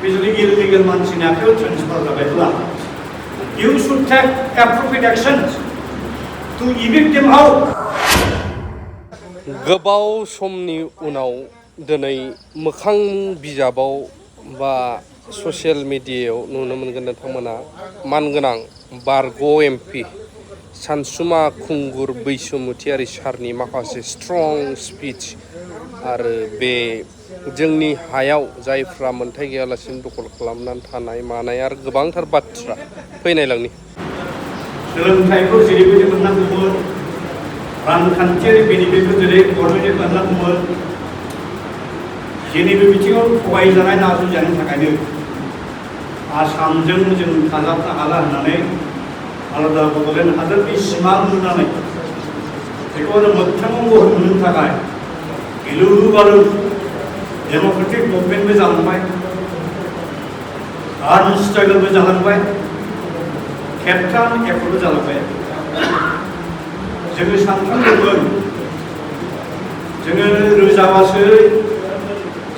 बे जुदि इलिगेल मानसिनि आखायाव transfer जाबायब्ला you should take appropriate actions to evict them out. गोबाव समनि उनाव दिनै मोखां बिजाबाव बा ससियेल मिडियायाव नुनो मोनगोन नोंथांमोना मानगोनां बारग' एमपि सानसुमा खुंगुर बैसोमुथियारि सारनि माखासे स्ट्रं स्पिच आरो बे जोंनि हायाव जायफ्रा मोन्थाइ गैयालासिनो दखल खालामनानै थानाय मानाय आरो गोबांथार बाथ्रा फैनायलांनि सोलोंथाइखौ जेरैबायदि मोननांगौमोन रांखान्थियारि बेनिफिटखौ जेरै गभर्नमेन्टनि मोननांगौमोन जेनिबो बिथिङाव थगायजानाय नासयजानायनि थाखायनो आसामजों जों थाजाबनो हाला होननानै आलादा बड'लेण्ड हादरनि सिमा लुनानै बेखौ आरो मोगथाङाव महर मोननो थाखाय गिलु बालु डेम'क्रेटिक मुभमेन्टबो जालांबाय आनस्ट्रागलबो जालांबाय खेबथाम एफर्टबो जालांबाय जोङो सानफ्रोमबोमोन जोङो रोजाबासो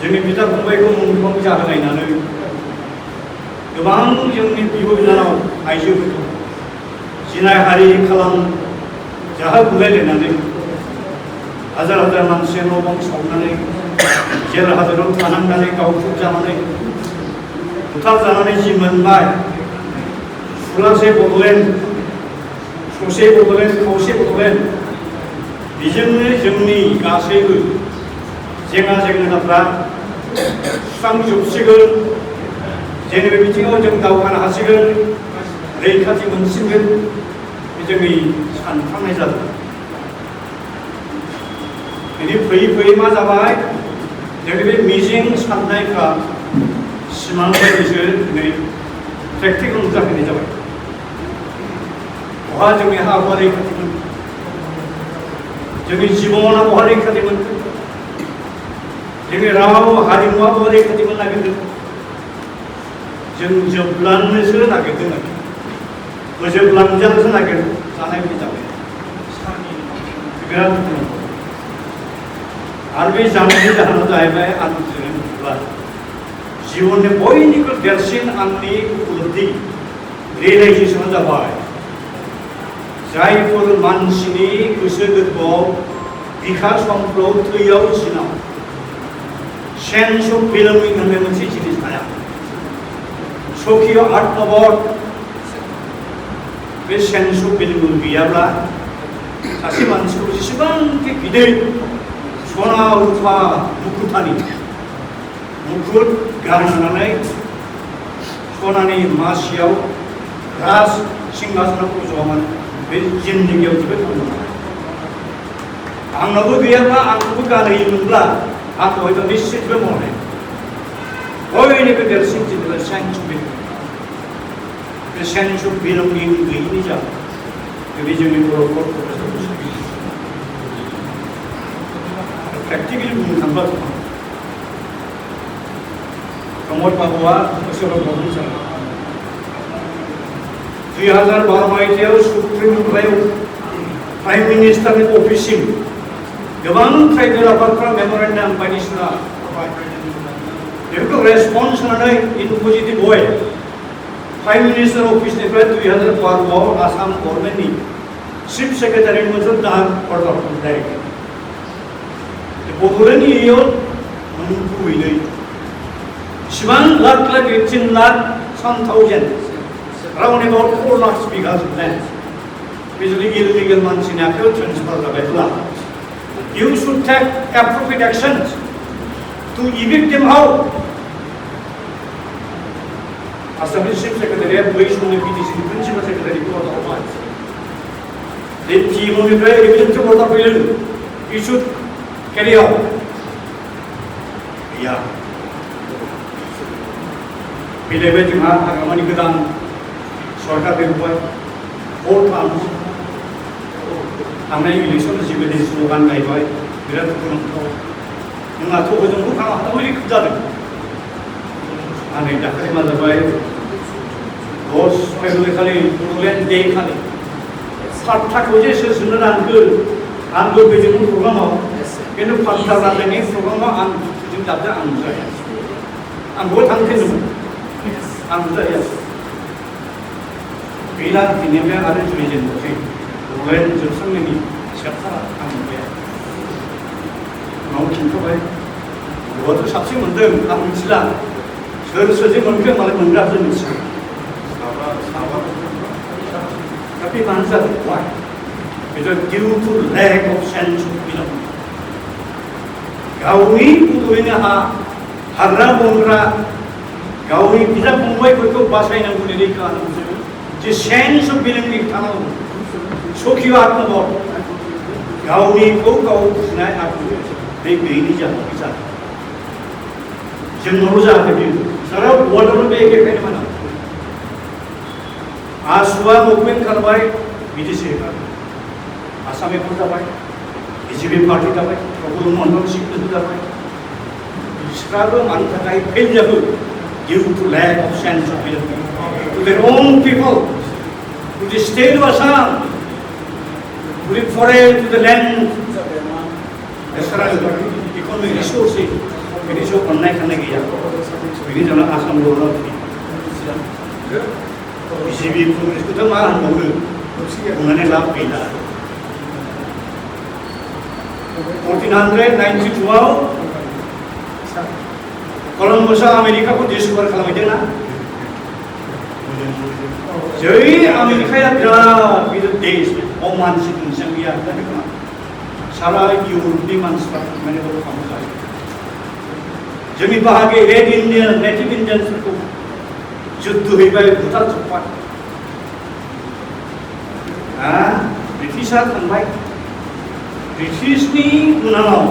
जोंनि बिदा फंबायखौ मुंख्लं जाहोलायनानै गोबां जोंनि बिब' बिनानाव आइजोफोरखौ जिनाय हारि खालाम जाहोगुलायलायनानै हाजार हाजार मानसि न' बां सावनानै जेल हाजराव थानांनानै गावख्रुब जानानै बुथार जानानै जि मोनबाय सुलासे बड'लेण्ड ससे बड'लेण्ड खावसे बड'लेण्ड बेजोंनो जोंनि गासैबो जेंना जेंनाफ्रा सुस्रांजोबसिगोन जेनिबो बिथिङाव जों दावगानो हासिगोन रैखाथि मोनसिगोन बे जोंनि सानखांनाय जादों बिदि फैयै फैयै मा जाबाय जोंनि बे मिजिं साननायफ्रा सिमां बायदिसो दिनै प्रेक्टिकेल जाफैनाय जाबाय बहा जोंनि हाबा रैखाथिमोन जोंनि जिबना बहा रैखाथिमोन जोंनि राव हारिमुवा बहा रैखाथिमोन नागिरदों जों जोबलांनोसो नागिरदों फोजोबलांजानोसो जानाय बायदि जाबाय बिराद आरो बे जानायनि जाहोना जाहैबाय आं जोनोमब्ला जिबननि बयनिख्रुइ देरसिन आंनि उपलब्धि रियेलाइजेसना जाबाय जायफोर मानसिनि गोसो गोरबोआव बिखा समफ्राव थैयाव जिनाव सेन्स अफ बिलंगिं होननाय मोनसे जिनिस थाया सखिय आत्मबोध बे सेन्स अफ बिलंगिं गैयाब्ला सासे मानसिखौ जेसेबांखि गिदिर सना रुफा मुकुटानि मुकुट गानहोनानै सनानि मासियाव राज सिंहासनाव फज'आमोन बे जिन्दगियाव जोबोद थांनो आंनावबो गैयाब्ला आंखौबो गानहोयोमोनब्ला आंखौ हयथ' निश्चितबो मावनाय बयनिबो देरसिन जिनिसा सेन्स अफ बिलंगिं बे सेन्स अफ बिलंगिं गैयिनि जाहोन बे जोंनि बर'फोर प्रेक्टिकेलि बुंनो थांब्ला प्रमद बाबुआ बोसोराव प्रमोद जाबाय 2012 मायथाइयाव सुप्रिम कर्टआव प्राइम मिनिस्टारनि अफिससिम गोबां ट्राइबेल आफादफ्रा मेम'रेन्डाम बायदिसिना बेफोरखौ रेसपन्स होनानै इन पजिटिभ वे प्राइम मिनिस्टार अफिसनिफ्राय 2012आव आसाम गभर्नमेन्टनि चिफ सेक्रेटारिनि मोनसे दान अर्डार डाइरेक्ट बड'लेण्ड एरियायाव नंगुबैयै इसिबां lakh 18 lakh some thousand around about 4 lakhs bigha land बे जुदि इलिगेल मानसिनि आखायाव transfer जाबायब्ला you should take appropriate actions to evict them out. आसामनि चिफ सेक्रेटारिया बै समनि बिटिसिनि प्रिन्सिपाल सेक्रेटारिखौ अर्डार हरबाय बे पिएमअनिफ्राय ओरैबायदि अर्डार फैदों you should carry out गैया फैलायबाय जोंहा हाग्रामानि गोदान सरकार फैबाय 4 टार्म्स थांनाय इलेक्सन जिबायदि स्ल'गान गायबाय बिराद दुखुनांथाव नोंहाथ' हजोंबो खालाम हाथावै जादों आरो नै दाखालि मा जाबाय 10 फेब्रुवारि खालि बड'लेण्ड डे खालि 7थाखौ जे सोसननो आंबो बेजोंबो प्रग्रामाव खिन्थु फान्था राननायनि प्रग्रामाव आं जों जाबदों आं जाया आं बेयाव थांफिनदोंमोन आं जाया गैला दिनैनिफ्राय आरो जुरिजेननोसै रलेन जोबस्रांनायनि सेप्टारा आं मोनबाय उनाव खिन्थाबाय बहाथ' साबसिन मोनदों आं मिथिला सोर सोरजों मोनखो मालाय मोनग्रासो मिथियो दा बे मानो जादों why? Because due to lack of sense of belonging. गावनि उदैनो हाग्रा बंग्रा गावनि बिदा फंबायफोरखौ बासायनांगौनि रैखा होनांगौ जे सेन्स अफ बिलंगिं थानांगौ सखिय आत्मबोध गावनिखौ गाव बुजिनाय आखु बे गैयैनि जाहोनाव जादों जोंनावल' जायाखै बेयो सारा वर्ल्डआवनो बे एखेखायनो मोना आसुआ मुभमेन्ट खालामबाय बिटिसि आसाम एफर्ट जाबाय बिजेपि पार्टी जाबाय प्रफुल्ल मण्डल सिक्रेटारि जाबाय बिसोराबो मानि थाखाय फेल जाखो due to lack of sense of belonging to their own people, to the state of Assam, to the forest, to the land. As far as economic resources, ini soonnai karena gaya. Ini jangan Assam luar negeri. BJP pun itu tu malah mahu, mengenai lap bila. 1492 Columbus Amerika discover खालामदोंना जै आमेरिकाया बिराद गिदिर देश अमानसिक मोनसे गैया सारा इउरपनि मानसिफ्रा माने बेयाव खालामजायो जोंनि बाहागो रेड इन्डियान नेटिभ इन्डियानफोरखौ जुद्ध हैबाय बुथारजोब्बाय ब्रिटिशआ थांबाय ब्रिटिशनि उनाव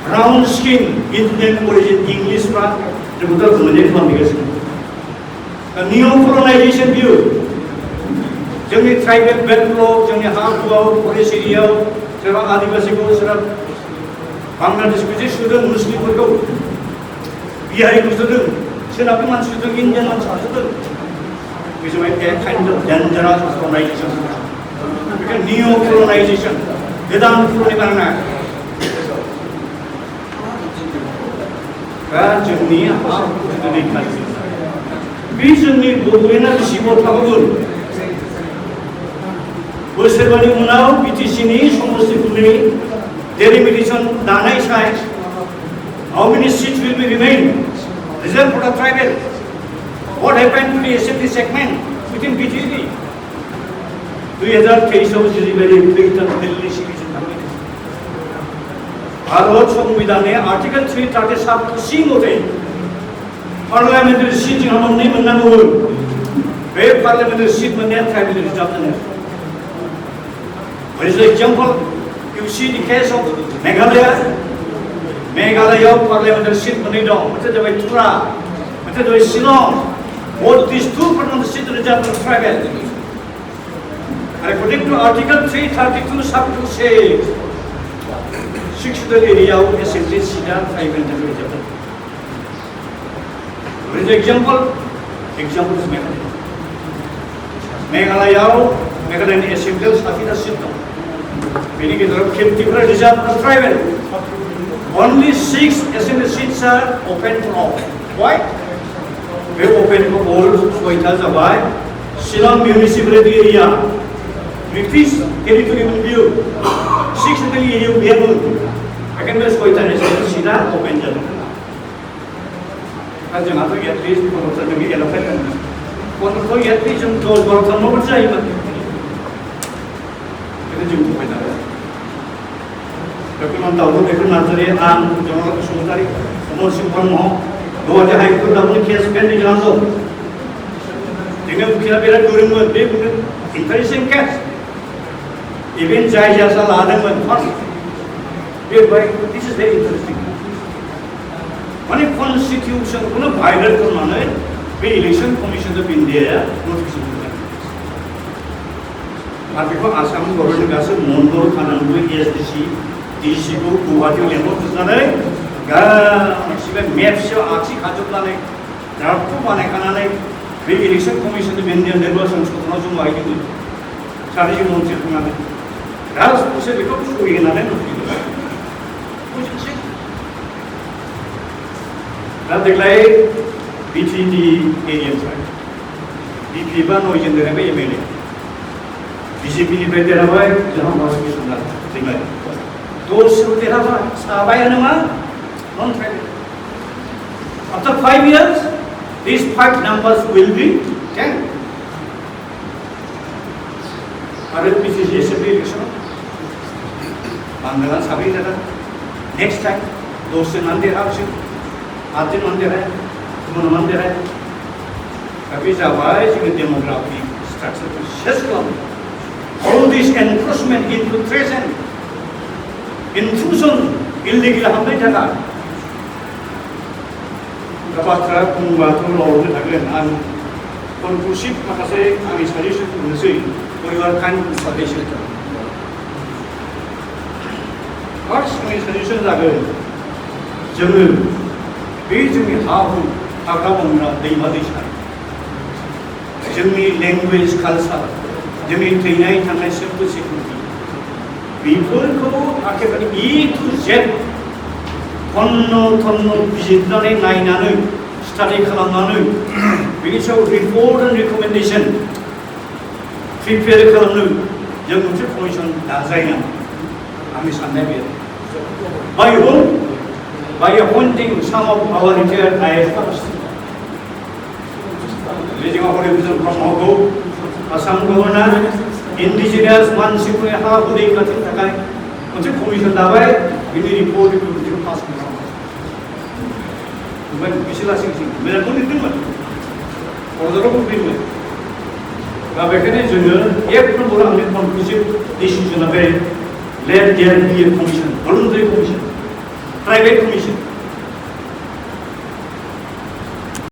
Brown skin, Indian origin, English from the Buddha Community Foundation. The neo-colonization view. जोंनि ट्राइबेल बेल्टफ्राव जोंनि हाफोराव फरेस्ट एरियायाव सोरबा आदिबासिखौ सोरबा बांलादेशखौ जे सुदों मुस्लिमफोरखौ बिहारिखौ सुदों सोनाबनि मानसि सुदों इन्डियान मानसि सुदों बे जाबाय ए काइन्ड अफ डेन्जारास कलनाइजेसन बेखौ निअ-कलनाइजेसन गोदान कलनि बानायनाय जोंनि आसामखौ रैखाथि बे जोंनि बड'लेण्डआ बेसेबां थाबावगोन बोसोरबानि उनाव बिटिसिनि समस्तिपुरनि डेलिमिटेसन दानाय साइ how many seats will be remain reserved for the tribal what happened to the assembly segment within BJP 2023आव जेरैबायदि फैगोन दिल्ली सिटिजन भारत संविधाननि आर्टिकल 337 सी मथे पार्लियामेन्टारि सीट जोंहा मोननै मोननांगौमोन बे पार्लियामेन्टारि सीट मोननाया ट्राइबेल रिजार्भ जानाय For example, you see the case of Meghalaya. Meghalayaव parliamentary seat मोननै दं मोनसे जाबाय त्रिपुरा मोनसे जाबाय Shillong both these two parliamentary seats reserved for tribal according to article 332 sub 2 says 6 एरियायाव एसेम्बली सीटआ ट्राइबेल थाखाय रिजार्भ For example is मेघालयाव मेघालयनि एसेम्बलियाव 60 सीट दं बेनि गेजेराव 50 reserve for tribal Only 6 assembly seats are open for all. Why? We open for all. Soita जाबाय Shillong municipality area, British territory view. 6 area बेयाव Akan soita assembly seat open जादों. Kan jangan tu at least kalau kita pergi elephant. Kalau tu at least jam 2 baru sama berjaya mah. Kita jumpa pada. Tapi man tahu tu ekor nazari am jangan sementari umur simpang mau. Dua jam hari tu dah mungkin case pen di jalan tu. Dengan kita berat during month dia mungkin interesting case. Even jaya jasa ladang month. Dia baik. This is very interesting. Mana constitution kuna violate करना है वे election commission of India notification करना आप देखो Assam government का से मोंडोर खानांगु ESDC DC को गुवाहाटी में लेमो तो ना गा सिर्फ map से आची खाजों ना ड्राफ्ट को बने खाना नहीं वे election commission of India निर्वाचन को ना जो मायने में सारे जो मोंचे करना है राज उसे देखो कोई ना नहीं कुछ दा देग्लाय बिटिएडि एरियानिफ्राय बिपि बा 9 जन देरहाबाय एमएलए बिजेपिनिफ्राय देरहाबाय जोंहा माबा बिसुनाथ देग्लाय 10 देरहाबाय साबायानो मा नन tribal after 5 years these 5 numbers will be 10 आरो पिसिसि एसेम्बली इलेक्सनाव बांगाला साब्रै जादों नेक्स्ट टाइम 10 जनानो देरहासिन 8 जनानो देरहाया 9 जनानो देरहाया दा बे जाबाय जोंनि डेमोग्राफिक स्ट्राक्चारखौ सेस खालामो all this encroachment infiltration intrusion illegal हाबनाय थाखा दा बाथ्रा बुंबाथ' लावनो थागोन आं कनक्लुसिभ माखासे आंनि साजेसन होनोसै we are kind of suggestion first आंनि साजेसन जागोन जोङो बे जोंनि हा हु हाग्रा बंग्रा दैमा दैसा जोंनि लेंगुवेज कालचार जोंनि थैनाय थांनाय सेल्फ सिकिउरिटि बेफोरखौ एखेबारे ए टु जेड थन्न बिजिरनानै नायनानै स्टाडि खालामनानै बेनि सायाव रिपर्ट एन्ड रिकमेन्डेसन प्रिपेयार खालामनो जों मोनसे कमिसन दाजायनांगौ आंनि साननाय बे by appointing some of our retired IAS जोंहा हरिभुषन ब्रह्मखौ आसाम गभर्नर इन्डिजिनियास मानसिफोरनि हा हु रैखाथिनि थाखाय मोनसे कमिसन दाबाय बिनि रिपर्ट रिकमेन्डेसन पास खालामबाय ओमफ्राय बिसोर लासै बिरादखौ लिरदोंमोन क'क्राझारावबो फैदोंमोन दा बेखायनो जोङो एक नम्बर आंनि कनक्लुसिभ डिसिसना बे लेट देयार बि a commission voluntary commission private commission